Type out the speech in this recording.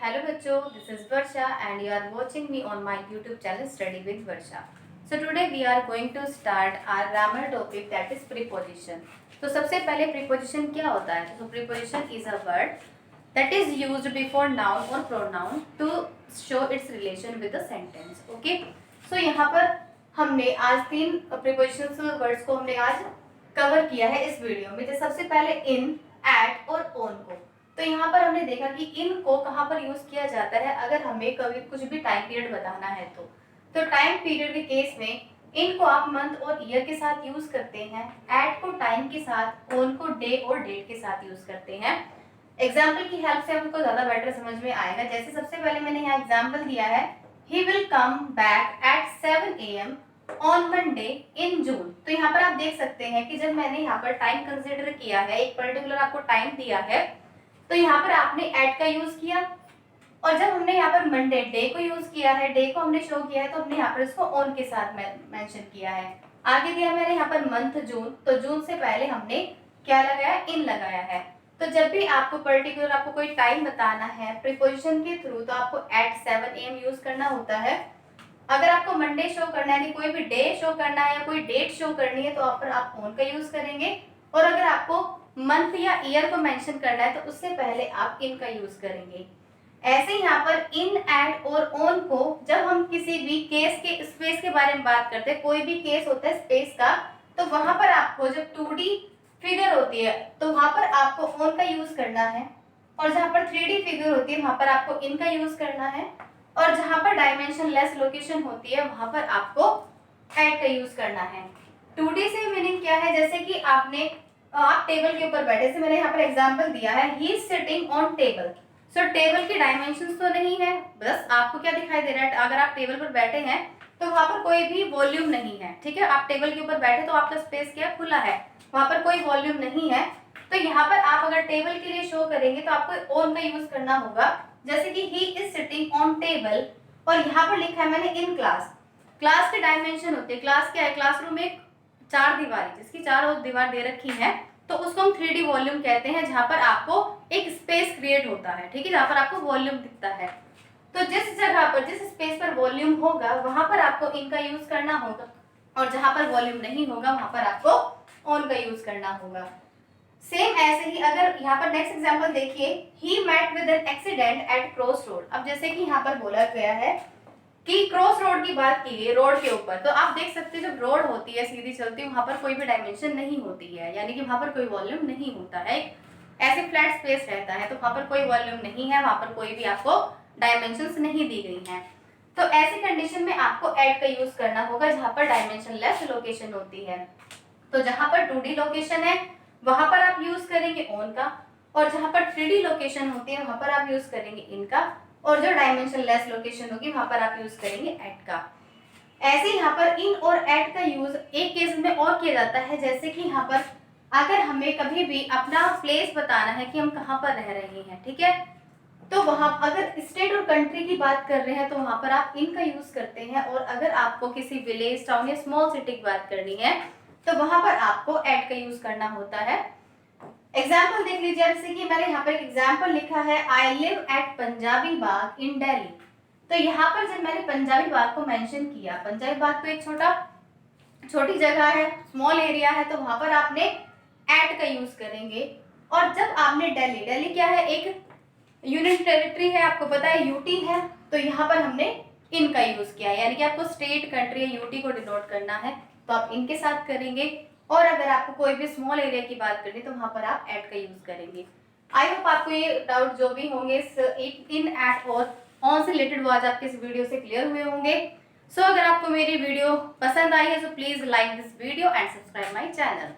Hello बच्चों, this is Varsha and you are watching me on my YouTube channel Study with Varsha. So today we are going to start our grammar topic that is preposition. तो सबसे पहले preposition क्या होता है? तो preposition is a word that is used before noun or pronoun to show its relation with the sentence. Okay? So यहाँ पर हमने आज 3 prepositions words को हमने आज कवर किया है इस वीडियो में। तो सबसे पहले in, at और on को। तो यहाँ पर हमने देखा कि इन को कहाँ पर यूज किया जाता है अगर हमें कभी कुछ भी टाइम पीरियड बताना है तो टाइम पीरियड के केस में इन को आप मंथ और ईयर के साथ यूज करते हैं, एट को टाइम के साथ, ऑन को डे और डेट के साथ यूज करते हैं। एग्जाम्पल की हेल्प से हमको ज्यादा बेटर समझ में आएगा। जैसे सबसे पहले मैंने यहाँ एग्जाम्पल दिया है, he will come back at 7 AM on Monday in June. तो यहाँ पर आप देख सकते हैं कि जब मैंने यहाँ पर टाइम कंसिडर किया है, एक पर्टिकुलर आपको टाइम दिया है, तो यहाँ पर आपने एट का यूज किया, और जब हमने यहाँ पर मंडे डे को यूज किया है, डे को हमने शो किया है, तो हमने यहाँ पर इसको ऑन के साथ मेंशन किया है। आगे दिया मैंने यहाँ पर मंथ जून, तो जून से पहले हमने क्या लगाया, इन लगाया है। तो जब भी आपको पर्टिकुलर आपको कोई टाइम बताना है प्रीपोजिशन के थ्रू, तो आपको एट 7 AM यूज करना होता है। अगर आपको मंडे शो करना है, कोई भी डे शो करना है या कोई डेट शो करनी है, तो आप ऑन का यूज करेंगे। और अगर आपको मंथ या ईयर को मेंशन करना है, तो उससे पहले आप इन का यूज करेंगे। ऐसे यहाँ पर इन, एट और ऑन को जब हम किसी भी केस के स्पेस के बारे में बात करते हैं, कोई भी केस होता है स्पेस का, तो वहां पर आपको जब 2D फिगर होती है तो वहां पर आपको ऑन का यूज करना है, और जहां पर 3D फिगर होती है वहां पर आपको इन का यूज करना है, और जहां पर डायमेंशन लेस लोकेशन होती है वहां पर आपको एट का यूज करना है। 2D से मीनिंग क्या है, जैसे कि आप टेबल के ऊपर बैठे, जैसे मैंने यहाँ पर एग्जांपल दिया है, he is sitting on table. So table की डायमेंशंस तो नहीं है, बस आपको क्या दिखाई दे रहा है, अगर आप टेबल पर बैठे हैं तो वहां पर कोई भी वॉल्यूम नहीं है। ठीक है, आप टेबल के ऊपर बैठे तो आपका स्पेस क्या खुला है, वहां पर कोई वॉल्यूम नहीं है। तो यहाँ पर आप अगर टेबल के लिए शो करेंगे तो आपको ऑन का यूज करना होगा, जैसे कि he is sitting on table, और यहाँ पर लिखा है मैंने इन क्लास। क्लास की डायमेंशन होती है, क्लास क्या है, क्लासरूम में 4 दीवार जिसकी चारों दीवार दे रखी है, तो उसको हम 3D वॉल्यूम कहते हैं, जहां पर आपको एक स्पेस क्रिएट होता है। ठीक है, जहां पर आपको वॉल्यूम दिखता है। तो जिस जगह पर, जिस स्पेस पर वॉल्यूम होगा वहां पर आपको इन का यूज करना होगा, और जहां पर वॉल्यूम नहीं होगा वहां पर आपको ऑन का यूज करना होगा। सेम ऐसे ही अगर यहाँ पर नेक्स्ट एग्जांपल देखिए, he met with an accident at cross road. अब जैसे कि यहाँ पर बोला गया है कि क्रॉस रोड की बात की गई, रोड के ऊपर, तो आप देख सकते हैं जब रोड होती है सीधी चलती है, वहां पर कोई भी डायमेंशन नहीं होती है, यानी कि वहां पर कोई वॉल्यूम नहीं होता है, ऐसे फ्लैट स्पेस रहता है, तो वहां पर कोई वॉल्यूम नहीं है, वहां पर कोई भी आपको डायमेंशंस नहीं दी गई हैं। तो ऐसी कंडीशन में आपको एट का यूज करना होगा, जहां पर डायमेंशन लेस लोकेशन होती है। तो जहां पर 2D लोकेशन है वहां पर आप यूज करेंगे ऑन का, और जहां पर 3D लोकेशन होती है वहां पर आप यूज करेंगे इनका, और जो डायमेंशन लेस लोकेशन होगी वहां पर आप यूज करेंगे एट का। ऐसे यहाँ पर इन और एट का यूज एक केस में और किया जाता है, जैसे कि यहाँ पर अगर हमें कभी भी अपना प्लेस बताना है कि हम कहाँ पर रह रहे हैं, ठीक है, तो वहां अगर स्टेट और कंट्री की बात कर रहे हैं तो वहां पर आप इन का यूज करते हैं, और अगर आपको किसी विलेज, टाउन या स्मॉल सिटी की बात करनी है तो वहां पर आपको एट का यूज करना होता है। एग्जाम्पल देख लीजिए, जैसे कि मैंने यहाँ पर एक एग्जाम्पल लिखा है, आई लिव एट पंजाबी बाग इन दिल्ली। तो यहाँ पर जब मैंने पंजाबी बाग को मेंशन किया, पंजाबी बाग तो एक छोटी जगह है, स्मॉल एरिया है, तो वहां पर आपने एट का यूज करेंगे। और जब आपने दिल्ली क्या है, एक यूनियन टेरिटरी है, आपको पता है यूटी है, तो यहाँ पर हमने इन का यूज किया है, यानी कि आपको स्टेट, कंट्री या यूटी को डिनोट करना है तो आप इनके साथ करेंगे, और अगर आपको कोई भी स्मॉल एरिया की बात करनी तो वहां पर आप एट का यूज करेंगे। आई होप आपको ये डाउट जो भी होंगे इन, एट और ऑन से रिलेटेड वो आज आपके इस वीडियो से क्लियर हुए होंगे। सो अगर आपको मेरी वीडियो पसंद आई है तो please like this video and subscribe my channel.